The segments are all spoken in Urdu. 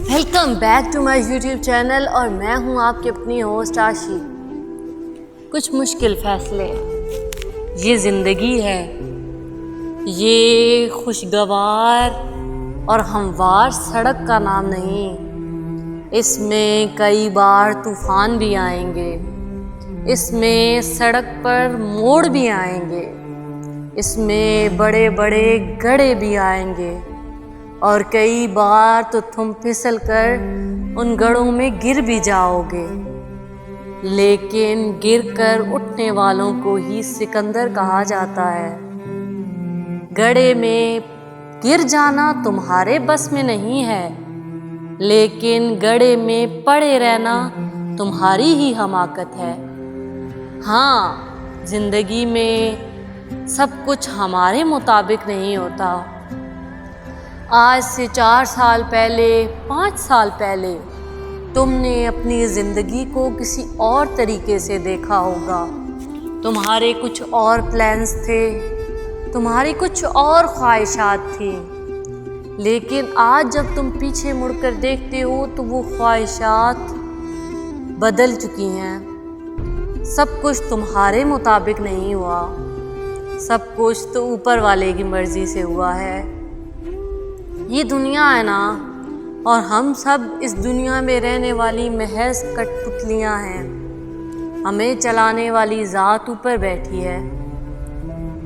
Welcome back to my YouTube channel اور میں ہوں آپ کی اپنی ہوسٹ آشی۔ کچھ مشکل فیصلے، یہ زندگی ہے، یہ خوشگوار اور ہموار سڑک کا نام نہیں۔ اس میں کئی بار طوفان بھی آئیں گے، اس میں سڑک پر موڑ بھی آئیں گے، اس میں بڑے بڑے گڑھے بھی آئیں گے، اور کئی بار تو تم پھسل کر ان گڑھوں میں گر بھی جاؤ گے، لیکن گر کر اٹھنے والوں کو ہی سکندر کہا جاتا ہے۔ گڑھے میں گر جانا تمہارے بس میں نہیں ہے، لیکن گڑھے میں پڑے رہنا تمہاری ہی حماقت ہے۔ ہاں، زندگی میں سب کچھ ہمارے مطابق نہیں ہوتا۔ آج سے 4 سال پہلے، 5 سال پہلے تم نے اپنی زندگی کو کسی اور طریقے سے دیکھا ہوگا۔ تمہارے کچھ اور پلانز تھے، تمہاری کچھ اور خواہشات تھیں، لیکن آج جب تم پیچھے مڑ کر دیکھتے ہو تو وہ خواہشات بدل چکی ہیں۔ سب کچھ تمہارے مطابق نہیں ہوا، سب کچھ تو اوپر والے کی مرضی سے ہوا ہے۔ یہ دنیا ہے نا، اور ہم سب اس دنیا میں رہنے والی محض کٹ پتلیاں ہیں۔ ہمیں چلانے والی ذات اوپر بیٹھی ہے،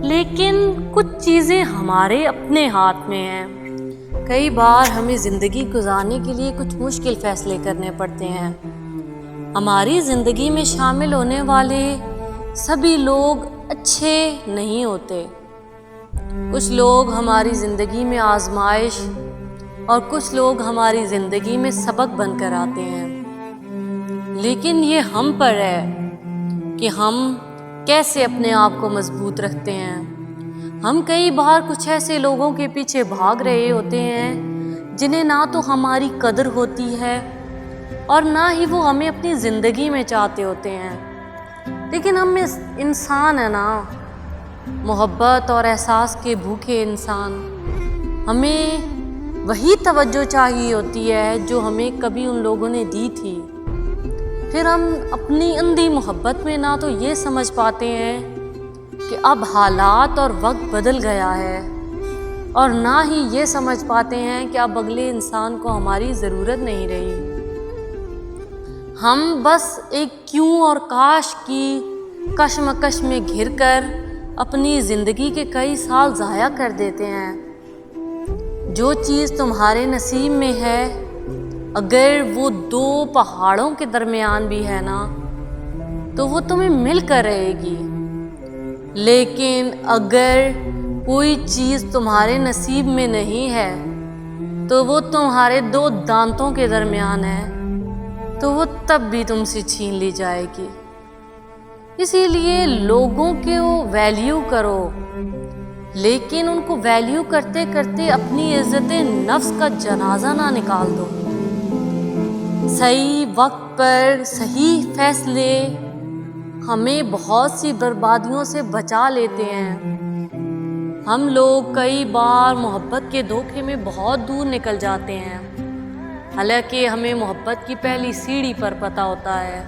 لیکن کچھ چیزیں ہمارے اپنے ہاتھ میں ہیں۔ کئی بار ہمیں زندگی گزارنے کے لیے کچھ مشکل فیصلے کرنے پڑتے ہیں۔ ہماری زندگی میں شامل ہونے والے سبھی لوگ اچھے نہیں ہوتے۔ کچھ لوگ ہماری زندگی میں آزمائش اور کچھ لوگ ہماری زندگی میں سبق بن کر آتے ہیں، لیکن یہ ہم پر ہے کہ ہم کیسے اپنے آپ کو مضبوط رکھتے ہیں۔ ہم کئی بار کچھ ایسے لوگوں کے پیچھے بھاگ رہے ہوتے ہیں جنہیں نہ تو ہماری قدر ہوتی ہے اور نہ ہی وہ ہمیں اپنی زندگی میں چاہتے ہوتے ہیں، لیکن ہم انسان ہیں نا، محبت اور احساس کے بھوکے انسان۔ ہمیں وہی توجہ چاہیے ہوتی ہے جو ہمیں کبھی ان لوگوں نے دی تھی۔ پھر ہم اپنی اندھی محبت میں نہ تو یہ سمجھ پاتے ہیں کہ اب حالات اور وقت بدل گیا ہے، اور نہ ہی یہ سمجھ پاتے ہیں کہ اب اگلے انسان کو ہماری ضرورت نہیں رہی۔ ہم بس ایک کیوں اور کاش کی کشمکش میں گھر کر اپنی زندگی کے کئی سال ضائع کر دیتے ہیں۔ جو چیز تمہارے نصیب میں ہے، اگر وہ 2 پہاڑوں کے درمیان بھی ہے نا، تو وہ تمہیں مل کر رہے گی، لیکن اگر کوئی چیز تمہارے نصیب میں نہیں ہے تو وہ تمہارے 2 دانتوں کے درمیان ہے، تو وہ تب بھی تم سے چھین لی جائے گی۔ اسی لیے لوگوں کو ویلیو کرو، لیکن ان کو ویلیو کرتے کرتے اپنی عزت نفس کا جنازہ نہ نکال دو۔ صحیح وقت پر صحیح فیصلے ہمیں بہت سی بربادیوں سے بچا لیتے ہیں۔ ہم لوگ کئی بار محبت کے دھوکے میں بہت دور نکل جاتے ہیں، حالانکہ ہمیں محبت کی پہلی سیڑھی پر پتہ ہوتا ہے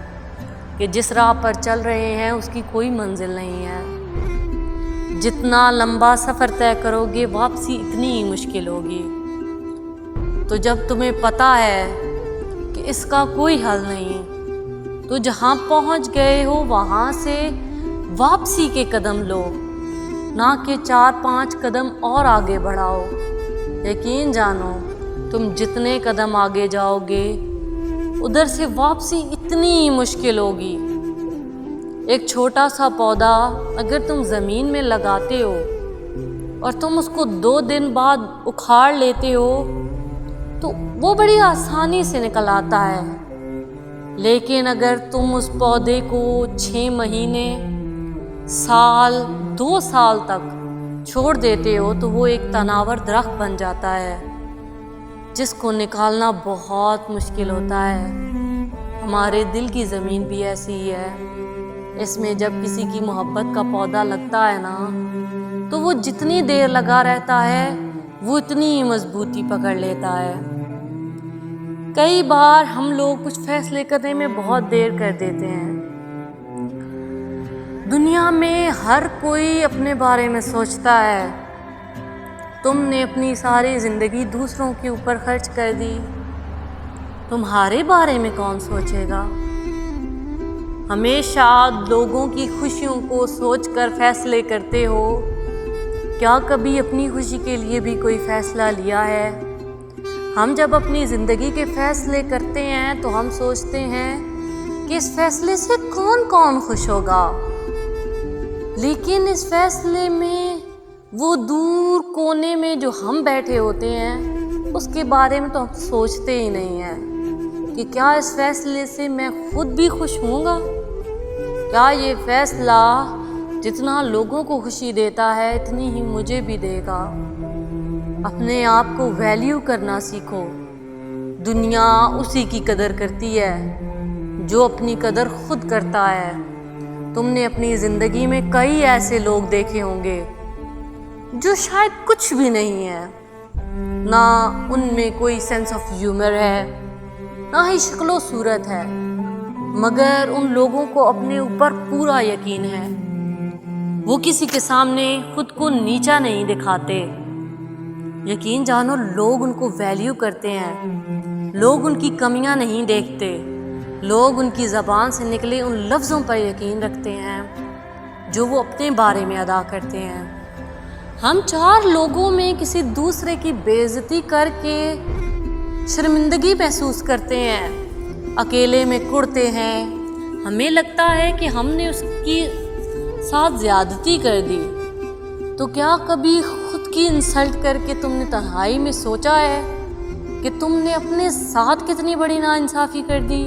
کہ جس راہ پر چل رہے ہیں اس کی کوئی منزل نہیں ہے۔ جتنا لمبا سفر طے کرو گے، واپسی اتنی ہی مشکل ہوگی۔ تو جب تمہیں پتہ ہے کہ اس کا کوئی حل نہیں، تو جہاں پہنچ گئے ہو وہاں سے واپسی کے قدم لو، نہ کہ 4-5 قدم اور آگے بڑھاؤ۔ یقین جانو، تم جتنے قدم آگے جاؤ گے ادھر سے واپسی اتنی ہی مشکل ہوگی۔ ایک چھوٹا سا پودا اگر تم زمین میں لگاتے ہو اور تم اس کو 2 دن بعد اکھاڑ لیتے ہو تو وہ بڑی آسانی سے نکل آتا ہے، لیکن اگر تم اس پودے کو 6 مہینے، سال، 2 سال تک چھوڑ دیتے ہو تو وہ ایک تناور درخت بن جاتا ہے، جس کو نکالنا بہت مشکل ہوتا ہے۔ ہمارے دل کی زمین بھی ایسی ہی ہے۔ اس میں جب کسی کی محبت کا پودا لگتا ہے نا، تو وہ جتنی دیر لگا رہتا ہے وہ اتنی ہی مضبوطی پکڑ لیتا ہے۔ کئی بار ہم لوگ کچھ فیصلے کرنے میں بہت دیر کر دیتے ہیں۔ دنیا میں ہر کوئی اپنے بارے میں سوچتا ہے۔ تم نے اپنی ساری زندگی دوسروں کے اوپر خرچ کر دی، تمہارے بارے میں کون سوچے گا؟ ہمیشہ لوگوں کی خوشیوں کو سوچ کر فیصلے کرتے ہو، کیا کبھی اپنی خوشی کے لیے بھی کوئی فیصلہ لیا ہے؟ ہم جب اپنی زندگی کے فیصلے کرتے ہیں تو ہم سوچتے ہیں کہ اس فیصلے سے کون کون خوش ہوگا، لیکن اس فیصلے میں وہ دور کونے میں جو ہم بیٹھے ہوتے ہیں اس کے بارے میں تو ہم سوچتے ہی نہیں ہیں کہ کیا اس فیصلے سے میں خود بھی خوش ہوں گا؟ کیا یہ فیصلہ جتنا لوگوں کو خوشی دیتا ہے اتنی ہی مجھے بھی دے گا؟ اپنے آپ کو ویلیو کرنا سیکھو۔ دنیا اسی کی قدر کرتی ہے جو اپنی قدر خود کرتا ہے۔ تم نے اپنی زندگی میں کئی ایسے لوگ دیکھے ہوں گے جو شاید کچھ بھی نہیں ہے، نہ ان میں کوئی سینس آف ہیومر ہے، نہ ہی شکل و صورت ہے، مگر ان لوگوں کو اپنے اوپر پورا یقین ہے۔ وہ کسی کے سامنے خود کو نیچا نہیں دکھاتے۔ یقین جانو، لوگ ان کو ویلیو کرتے ہیں، لوگ ان کی کمیاں نہیں دیکھتے، لوگ ان کی زبان سے نکلے ان لفظوں پر یقین رکھتے ہیں جو وہ اپنے بارے میں ادا کرتے ہیں۔ ہم چار لوگوں میں کسی دوسرے کی بے عزتی کر کے شرمندگی محسوس کرتے ہیں، اکیلے میں کڑتے ہیں، ہمیں لگتا ہے کہ ہم نے اس کی ساتھ زیادتی کر دی۔ تو کیا کبھی خود کی انسلٹ کر کے تم نے تنہائی میں سوچا ہے کہ تم نے اپنے ساتھ کتنی بڑی ناانصافی کر دی؟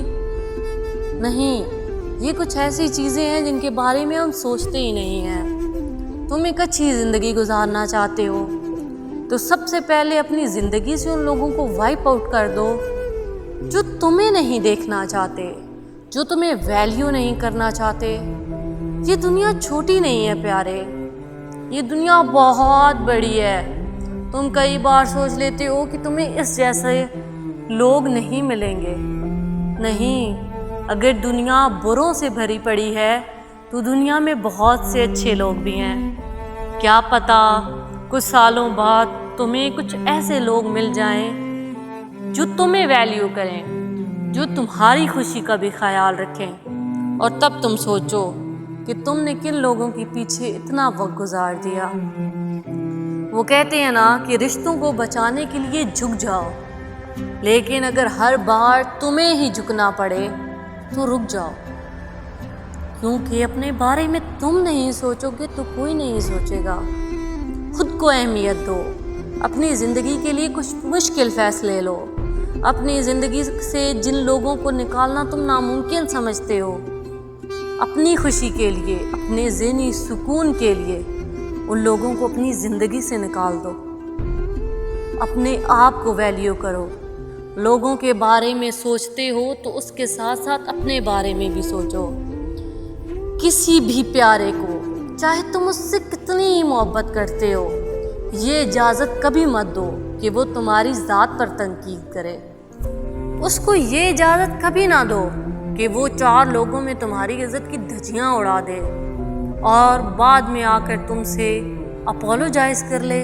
نہیں، یہ کچھ ایسی چیزیں ہیں جن کے بارے میں ہم سوچتے ہی نہیں ہیں۔ تم ایک اچھی زندگی گزارنا چاہتے ہو تو سب سے پہلے اپنی زندگی سے ان لوگوں کو وائپ آؤٹ کر دو جو تمہیں نہیں دیکھنا چاہتے، جو تمہیں ویلیو نہیں کرنا چاہتے۔ یہ دنیا چھوٹی نہیں ہے پیارے، یہ دنیا بہت بڑی ہے۔ تم کئی بار سوچ لیتے ہو کہ تمہیں اس جیسے لوگ نہیں ملیں گے۔ نہیں، اگر دنیا بروں سے بھری پڑی ہے تو دنیا میں بہت سے اچھے لوگ بھی ہیں۔ کیا پتہ کچھ سالوں بعد تمہیں کچھ ایسے لوگ مل جائیں جو تمہیں ویلیو کریں، جو تمہاری خوشی کا بھی خیال رکھیں، اور تب تم سوچو کہ تم نے کن لوگوں کے پیچھے اتنا وقت گزار دیا۔ وہ کہتے ہیں نا کہ رشتوں کو بچانے کے لیے جھک جاؤ، لیکن اگر ہر بار تمہیں ہی جھکنا پڑے تو رک جاؤ، کیونکہ اپنے بارے میں تم نہیں سوچو گے تو کوئی نہیں سوچے گا۔ خود کو اہمیت دو، اپنی زندگی کے لیے کچھ مشکل فیصلے لو۔ اپنی زندگی سے جن لوگوں کو نکالنا تم ناممکن سمجھتے ہو، اپنی خوشی کے لیے، اپنے ذہنی سکون کے لیے ان لوگوں کو اپنی زندگی سے نکال دو۔ اپنے آپ کو ویلیو کرو۔ لوگوں کے بارے میں سوچتے ہو تو اس کے ساتھ ساتھ اپنے بارے میں بھی سوچو۔ کسی بھی پیارے کو، چاہے تم اس سے کتنی ہی محبت کرتے ہو، یہ اجازت کبھی مت دو کہ وہ تمہاری ذات پر تنقید کرے۔ اس کو یہ اجازت کبھی نہ دو کہ وہ چار لوگوں میں تمہاری عزت کی دھجیاں اڑا دے اور بعد میں آ کر تم سے اپولوجائز کر لے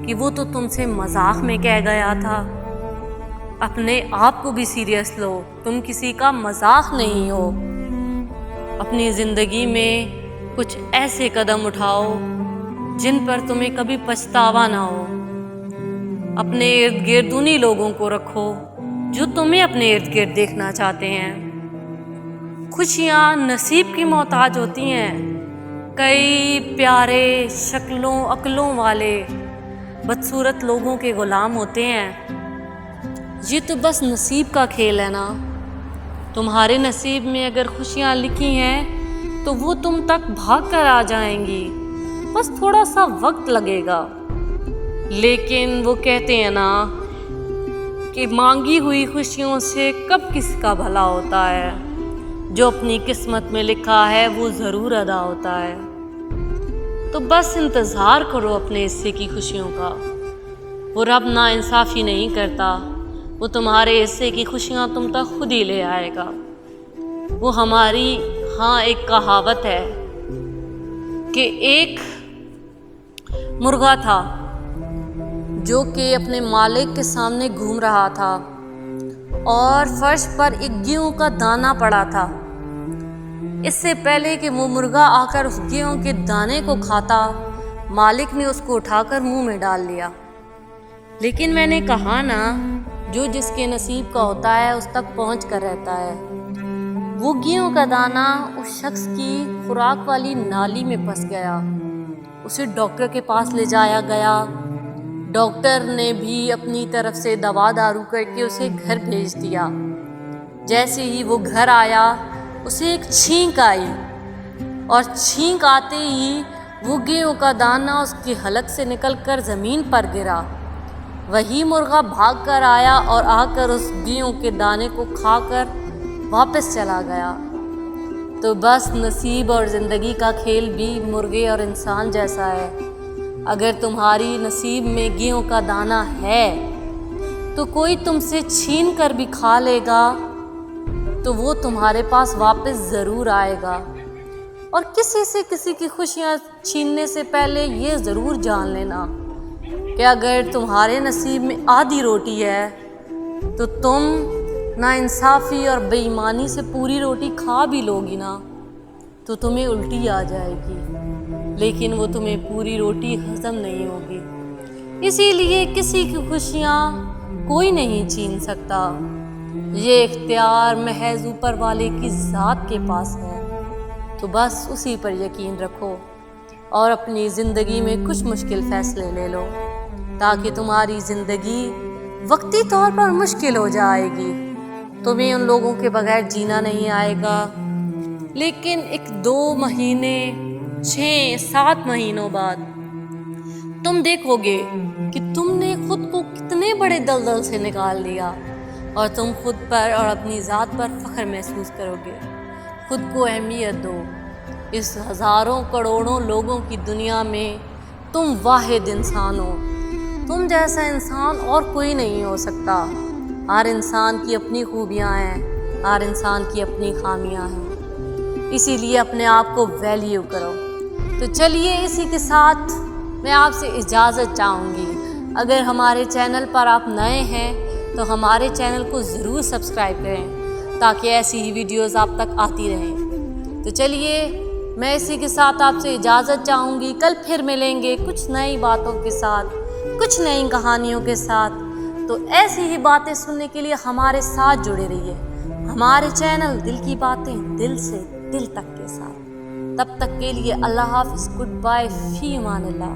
کہ وہ تو تم سے مذاق میں کہہ گیا تھا۔ اپنے آپ کو بھی سیریس لو، تم کسی کا مذاق نہیں ہو۔ اپنی زندگی میں کچھ ایسے قدم اٹھاؤ جن پر تمہیں کبھی پچھتاوا نہ ہو۔ اپنے ارد گرد انہی لوگوں کو رکھو جو تمہیں اپنے ارد گرد دیکھنا چاہتے ہیں۔ خوشیاں نصیب کی محتاج ہوتی ہیں۔ کئی پیارے شکلوں عقلوں والے بدصورت لوگوں کے غلام ہوتے ہیں۔ یہ تو بس نصیب کا کھیل ہے نا۔ تمہارے نصیب میں اگر خوشیاں لکھی ہیں تو وہ تم تک بھاگ کر آ جائیں گی، بس تھوڑا سا وقت لگے گا۔ لیکن وہ کہتے ہیں نا کہ مانگی ہوئی خوشیوں سے کب کس کا بھلا ہوتا ہے، جو اپنی قسمت میں لکھا ہے وہ ضرور ادا ہوتا ہے۔ تو بس انتظار کرو اپنے حصے کی خوشیوں کا۔ وہ رب نا انصافی نہیں کرتا، وہ تمہارے حصے کی خوشیاں تم تک خود ہی لے آئے گا۔ وہ ہماری ایک کہاوت ہے کہ ایک مرغا تھا جو کہ اپنے مالک کے سامنے گھوم رہا تھا اور فرش پر ایک گیہوں کا دانہ پڑا تھا۔ اس سے پہلے کہ وہ مرغا آ کر اس گیہوں کے دانے کو کھاتا، مالک نے اس کو اٹھا کر منہ میں ڈال لیا۔ لیکن میں نے کہا نا، جو جس کے نصیب کا ہوتا ہے اس تک پہنچ کر رہتا ہے۔ وہ گیہوں کا دانہ اس شخص کی خوراک والی نالی میں پھنس گیا۔ اسے ڈاکٹر کے پاس لے جایا گیا۔ ڈاکٹر نے بھی اپنی طرف سے دوا دارو کر کے اسے گھر بھیج دیا۔ جیسے ہی وہ گھر آیا، اسے ایک چھینک آئی اور چھینک آتے ہی وہ گیہوں کا دانہ اس کے حلق سے نکل کر زمین پر گرا۔ وہی مرغا بھاگ کر آیا اور آ کر اس گیہوں کے دانے کو کھا کر واپس چلا گیا۔ تو بس نصیب اور زندگی کا کھیل بھی مرغے اور انسان جیسا ہے۔ اگر تمہاری نصیب میں گیہوں کا دانہ ہے تو کوئی تم سے چھین کر بھی کھا لے گا تو وہ تمہارے پاس واپس ضرور آئے گا۔ اور کسی سے کسی کی خوشیاں چھیننے سے پہلے یہ ضرور جان لینا کہ اگر تمہارے نصیب میں آدھی روٹی ہے تو تم ناانصافی اور بے ایمانی سے پوری روٹی کھا بھی لوگی نا تو تمہیں الٹی آ جائے گی، لیکن وہ تمہیں پوری روٹی ہضم نہیں ہوگی۔ اسی لیے کسی کی خوشیاں کوئی نہیں چھین سکتا۔ یہ اختیار محض اوپر والے کی ذات کے پاس ہے۔ تو بس اسی پر یقین رکھو اور اپنی زندگی میں کچھ مشکل فیصلے لے لو، تاکہ تمہاری زندگی وقتی طور پر مشکل ہو جائے گی۔ تمہیں ان لوگوں کے بغیر جینا نہیں آئے گا، لیکن 1-2 مہینے 6-7 مہینوں بعد تم دیکھو گے کہ تم نے خود کو کتنے بڑے دلدل سے نکال لیا، اور تم خود پر اور اپنی ذات پر فخر محسوس کرو گے۔ خود کو اہمیت دو۔ اس ہزاروں کروڑوں لوگوں کی دنیا میں تم واحد انسان ہو۔ تم جیسا انسان اور کوئی نہیں ہو سکتا۔ ہر انسان کی اپنی خوبیاں ہیں، ہر انسان کی اپنی خامیاں ہیں، اسی لیے اپنے آپ کو ویلیو کرو۔ تو چلیے اسی کے ساتھ میں آپ سے اجازت چاہوں گی۔ اگر ہمارے چینل پر آپ نئے ہیں تو ہمارے چینل کو ضرور سبسکرائب کریں تاکہ ایسی ہی ویڈیوز آپ تک آتی رہیں۔ تو چلیے میں اسی کے ساتھ آپ سے اجازت چاہوں گی۔ کل پھر ملیں گے کچھ نئی باتوں کے ساتھ، کچھ نئی کہانیوں کے ساتھ۔ تو ایسی ہی باتیں سننے کے لیے ہمارے ساتھ جڑے رہیے۔ ہمارے چینل دل کی باتیں دل سے دل تک کے ساتھ۔ تب تک کے لیے اللہ حافظ، گڈ بائے، فی امان اللہ۔